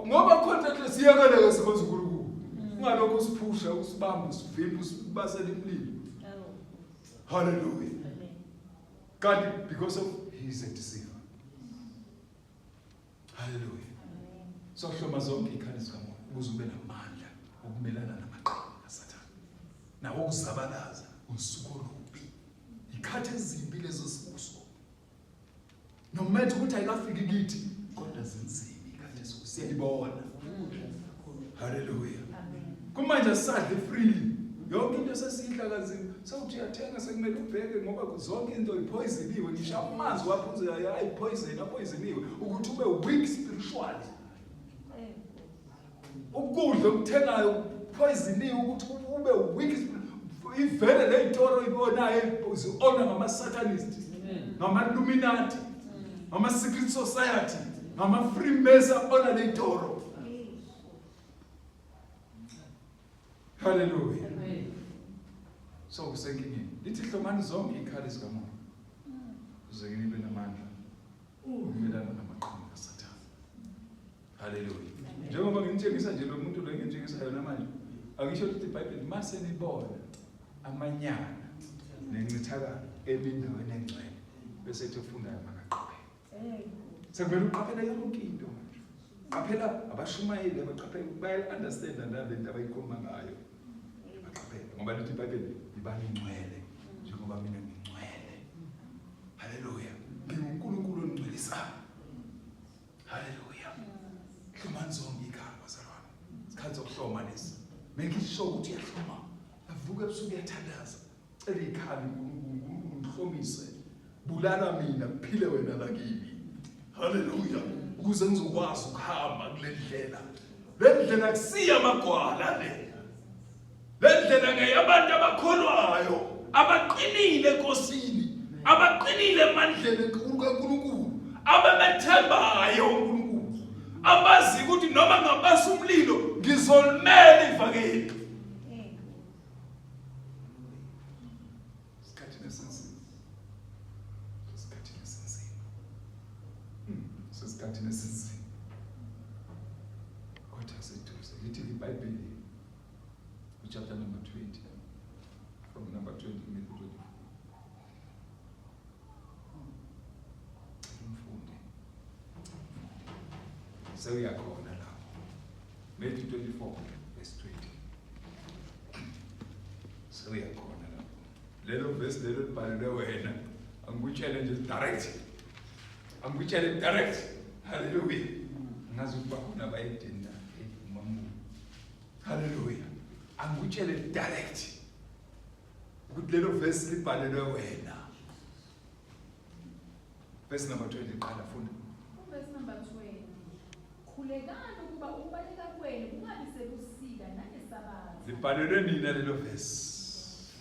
Ngoba khonto endleleni siyakaleka sikwenza uNkulunkulu. Ungalokho usiphusha usibamba usivimba usibasela imlilo. Hallelujah. God, because of he's a deceiver. Hallelujah. So hloma zonke ikhali zikamoya ukuze ube namandla ukumelana namaqhinga kaSathane. Nawo ukuzabalaza usuku olubi. Ikhathi ezimbi lezo sibuso. Nomethe ukuthi ayikafiki kithi kodwa zinzima ikhathi siyibona. Hallelujah. Kumanje asadle freely. Yonke into sesidla kanzima. Sawuthi uyathenga sekumele ubheke ngoba zonke into ipoisoniwe. Ngisho amanzi waphuza hayi poisoniwe ukuthi ube weak spiritually. Ukudla ukuthengayo poisoniwe ukuthi ube weak. Ivele le ntoro ibonayo izona ngama-Satanists, ngama-Illuminati, ngama-Secret Society, ngama-Freemason ona le ntoro. Hallelujah. So kusenkingeni. Lithi hlomani zonke ikhali zikamoya. Ukuze nibe namandla. Ukumelana namaqhinga kaSathane. Hallelujah. Njengoba ngitshengisa nje lo muntu lo engitshengisa yona manje. Angisho ukuthi iBhayibheli mase nibona amanyana nencithakalo emindaweni engcwele bese ufunda amakaqaphela. Sekumele uqaphela yonke into manje. Qaphela abashumayeli abaqaphela baya understand nale nto abayikhuluma ngayo. Ngoba lithi iBhayibheli ibani ingcwele njengoba mina ngingcwele. Hallelujah. NginguNkulunkulu ongcwelisayo. Hallelujah. Hlomani zonke ikhaya bazalwane. Isikhathi sokuhloma lesi. Make sure ukuthi uyahloma. Avuka ebusuku uyathandaza. Cela ikhaya uNkulunkulu ngihlomise. Bulala mina kuphile wena lakini. Hallelujah. Ukuze ngizokwazi ukuhamba kule ndlela. Le ndlela kusiya amagwala le. Lendlela ngeyabantu abakholwayo abaqinile enkosini abaqinile emandleni kaNkulunkulu abamethembayo uNkulunkulu abazi ukuthi noma ngabasa umlilo ngizolimela ivangeli. Isikhathini esinzima. Isikhathini esinzima. Kodwa seduze lithi iBhayibheli chapter number 20, from number 20 to 24. So we are going now. Matthew 24, verse 20. So we are going now. Little verse, little part the way. I'm going to challenge it direct. I'm going to challenge direct. Hallelujah. Hallelujah. Angikutshele direct ukuthi lelo verse libhalelwe wena. Verse number 20 qala funda. Verse number 20. Khulekani ukuba ukubaleka kwenu kungabi sebusika nangesabatha. Libhalelwe nina lelo verse.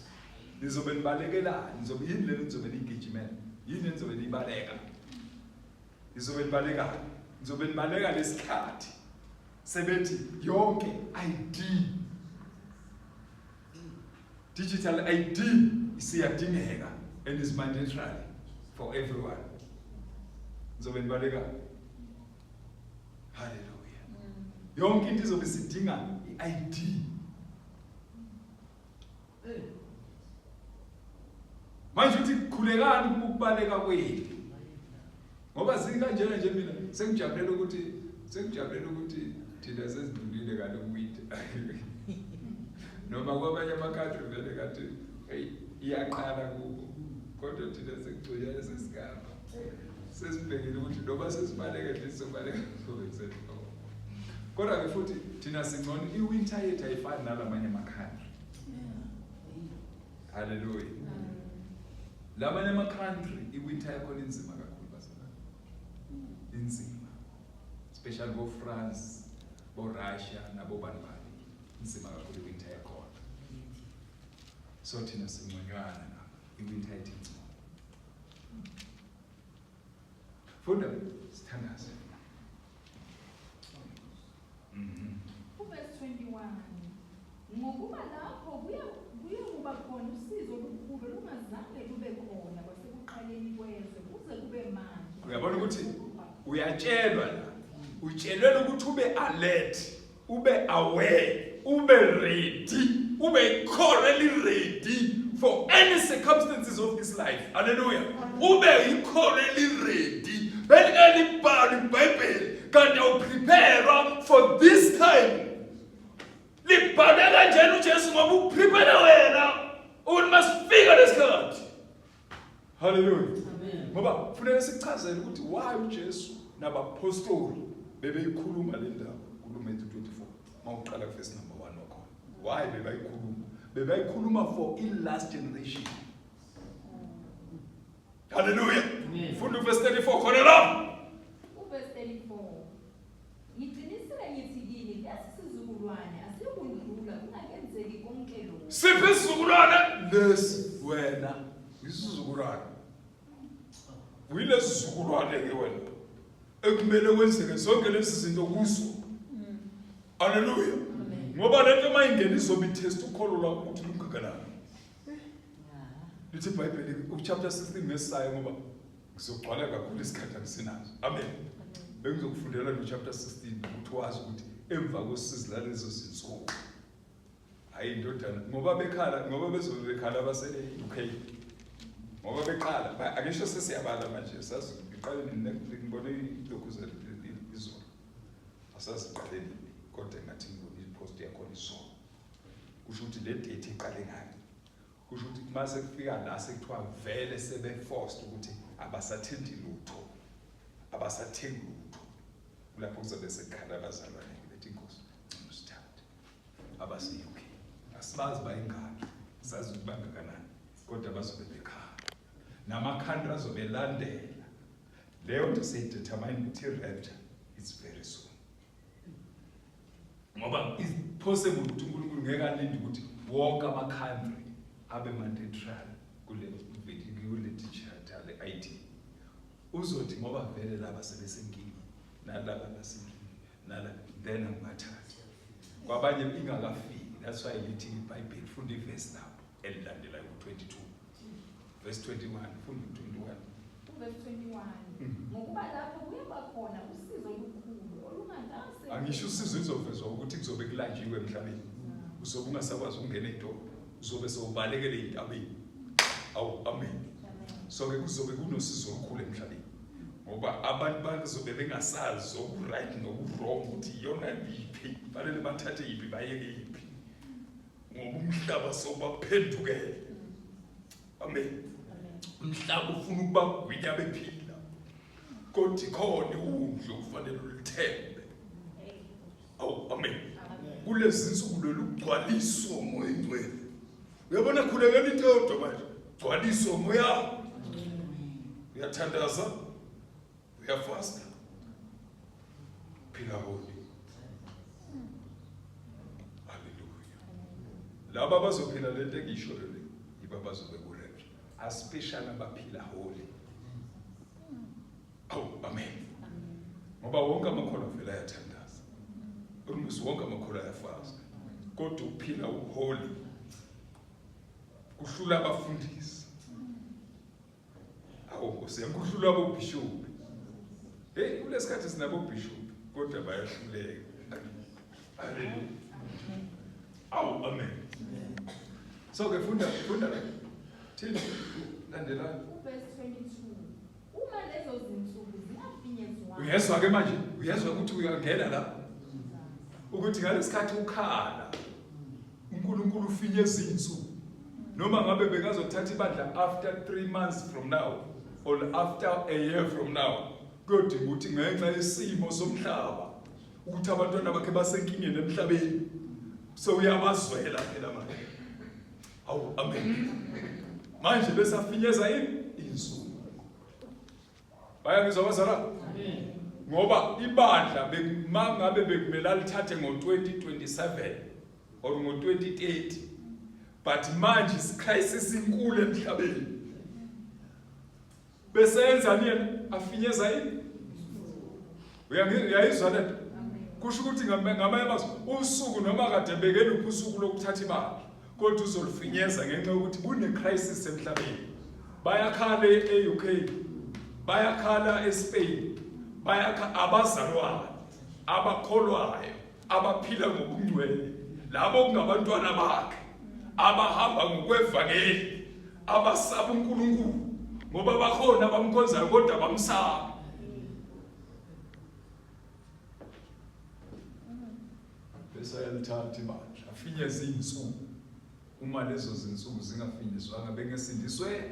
Nizobe nibalekelani? Nizobe yini lelo nizobe nigijimela? Yini nizobe nibaleka? Nizobe nibalekani? Nizobe nibaleka lesikhathi. Sebethi yonke ID digital ID isiyadingeka and is mandatory for everyone. Nizobe nibaleka. Hallelujah. Yonke into izobe sidinga i-ID. Manje uthi khulekani ukubaleka kwenu. Ngoba zinga njena nje mina sengijabulela ukuthi Sengijabulele ukuthi thina sezidlulile kade kuwinter. Noma kwamanye ama-country vele kade iyaqala kubo. Kodwa thina sekugcwele sesigaba. Sesibhekile ukuthi noma sesibaleke nje sobaleka sobe. Kodwa ke futhi thina singcono iwinter yethu ayifani nalamanye ama-country. Hallelujah. Lamanye ama-country iwinter yakhona inzima kakhulu basana. Inzima. Especially bo-France, bo-Russia nabo-Banbani. Inzima kakhulu iwinter yakhona. So thina singconywana nabo. Iwinter yethu inzima. Funda sithandaze. Verse 21. Ngokuba lapho kuye kuba khona usizo olukhulu lungazange lube khona kwasekuqaleni kwezwe kuze kube manje. Uyabona ukuthi uyatshelwa la. Utshelwe ukuthi ube alert, ube aware, ube ready, ube correctly ready for any circumstances of this life. Hallelujah. Ube correctly ready. When anybody Bible can prepare for this time. Libhaneka njalo uJesu ngoba uprepare wena ukuthi masifika lesikhathi. Hallelujah. Amen. Ngoba kufanele sichazele ukuthi why uJesu nabapostoli bebeyikhuluma le ndaba kuMatthew 24 mawuqala verse number 1 wakhona. Why bebeyikhuluma? Bebeyikhuluma for in last generation. Hallelujah. Amen. Funda verse 34 khona la. Verse 34. Ngiqinisile ngithi kini lesisizukulwane asiyokundlula kungakenzeki konke lokho. Siphi isizukulwane lesi wena isizukulwane. Uyilesi isizukulwane ke wena. Ekumele wenzeke zonke lezi zinto kuso. Hallelujah. Ngoba lento mayingena izobe itest ukholo lwakho ukuthi lungakanani. Lithi iBhayibheli uchapter 16 ngesayo ngoba ngizogcwala kakhulu isikhathi angisinazo. Amen. Bengizokufundela no chapter 16 ukuthi wazi ukuthi emva kwesizi lalezo zinsuku hayi indodana ngoba bekhala ngoba bezobe bekhala abasele UK ngoba beqala akisho sesiyabala manje sazi iqaleni ngibone lokhu izolo asaziqaleni kodwa ngathi ngibone ipost yakho izolo kusho ukuthi le date iqale ngani kusho ukuthi mase kufika la sekuthiwa vele sebe forced ukuthi abasathendi lutho abasathengi lutho lapho kuzobe sekhala abazalwane bethi inkosi ngicela usithathe abasi UK asibazi bayingaki sazi ukuthi bangakanani kodwa bazobe bekhala namakhandla azobelandela leyo nto seyidetermine ukuthi rapture is very soon ngoba is possible ukuthi uNkulunkulu ngeke alinde ukuthi wonke amakhandla abe mandatory kule literature le IT uzothi ngoba vele laba sebesenkini nalaba basenkini nala then angathathi kwabanye ingakafiki. That's why lithi iBhayibheli funda iverse lapho elilandela ku22 verse 21 funda 21 verse 21. Ngokuba lapho kuyaba khona usizo olukhulu olungangase. Angisho usizo izovezwa ukuthi kuzobe kulanjiwe emhlabeni. Uzobe ungasakwazi ukungena eDoba. Uzobe sewubalekele intabeni. Awu amen. So ke kuzobe kunosizo olukhulu emhlabeni. Ngoba abantu bazobe bengasazi oku-right noku-wrong ukuthi iyona yiphi fanele bathathe yiphi bayeke yiphi ngoba umhlaba sobaphendukele. Amen. Umhlaba ufuna ukuba gwinya bephila kodwa khona udlo kufanele ulithembe. Awu amen. Kulezi insuku lokugcwaliswa umoya ingcwele uyabona khulekela into manje gcwaliswa umoya uyathandaza uyafasta phila holy. Hallelujah. Laba bazophila lento engisho le yiba bazobe ku-rapture especially abaphila holy. Awu amen. Ngoba wonke amakholwa vele ayathandaza almost wonke amakholwa ayafasta kodwa uphila uholy kuhlula abafundisi. Awu siyamkuhlula abobishop. Hey kulesikhathi sinabo bishop kodwa bayahluleka. Hallelujah. Awu amen. So ke funda la. Thina landela Verse 22. Uma lezo zinsuku zingafinyezwa. uyezwa ke manje uyazwa ukuthi uyangena la ukuthi ngalesikhathi ukhala uNkulunkulu ufinyeza izinsuku noma ngabe bekazothatha ibandla after 3 months from now or after a year from now kodwa ukuthi ngenxa yesimo somhlaba ukuthi abantwana bakhe basenkingeni emhlabeni so uyabazwela phela manje awu amen manje besafinyeza izinsuku bayangizwa bazala amen ngoba ibandla bemangabe bekumela lithathe ngo2027 or ngo2030 but manje isikrisis inkulu emhlabeni besenza nini afinyeza uyayizwa lento kusho ukuthi ngamanye amazwi usuku noma kade bekele usuku lokuthatha ibandla kodwa uzolifinyeza ngenxa yokuthi kune crisis emhlabeni bayakhala eUK bayakhala eSpain bayakhala abazalwane abakholwayo abaphila ngobungcwele labo kungabantwana bakhe abahamba ngokwevangeli abasaba uNkulunkulu ngoba bakhona bamkhonzayo kodwa bamsaba bese yalithatha ibandla afinyeza izinsuku uma lezo zinsuku zingafinyezwanga bengesindiswe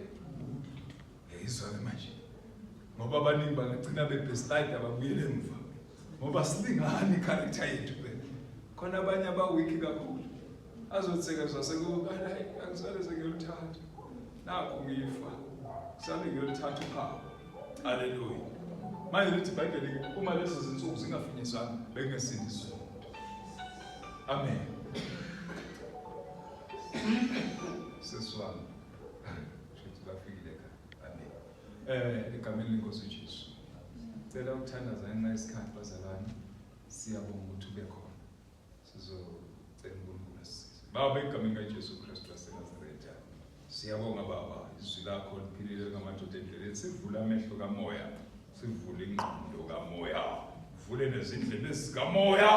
yizwa manje ngoba abaningi bangagcina bebackslide ababuyele emva ngoba silingani character yethu khona abanye abaweak kakhulu azotheka zasekubala angisale sengiyolithatha nakho ngifa kusale ngiyolithatha uphalo haleluya manje lithi iBhayibheli uma lezo zinsuku zingafinyezwanga bengesindiswe amen seswami shothi bafikile ka amen egameni lenkosi uJesu cela ukuthandaza ngenxa yesikhathi bazalwane siyabonga ukuthi ube khona sizocela uNkulunkulu asisize baba egameni kaJesu Kristu waseNazaretha siyabonga baba izwi lakho liphilile ngamadoda endleleni sivula amehlo kamoya sivule ingqondo kamoya uvule nezindlebe ezikamoya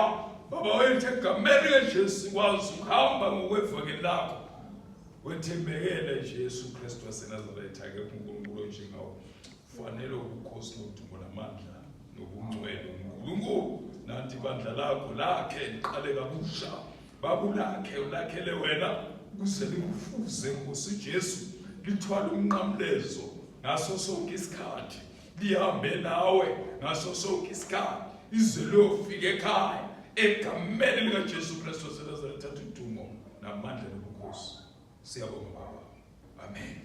baba wethu egameni kaJesu kwazi ukuhamba ngokwevangeli lakho wethembekele Jesu Kristu waseNazaretha ke uNkulunkulu njengawo fanele ukukhosi nodumo namandla nobungcwele uNkulunkulu nathi ibandla lakho lakhe liqale kabusha babulakhe ulakhele wena kuze likufuze Nkosi Jesu lithwala umnqamlezo ngaso sonke isikhathi lihambe nawe ngaso sonke isikhathi ize lofika ekhaya egameni lika Jesu Kristu waseNazaretha udumo namandla nobukhosi siyabonga baba amen.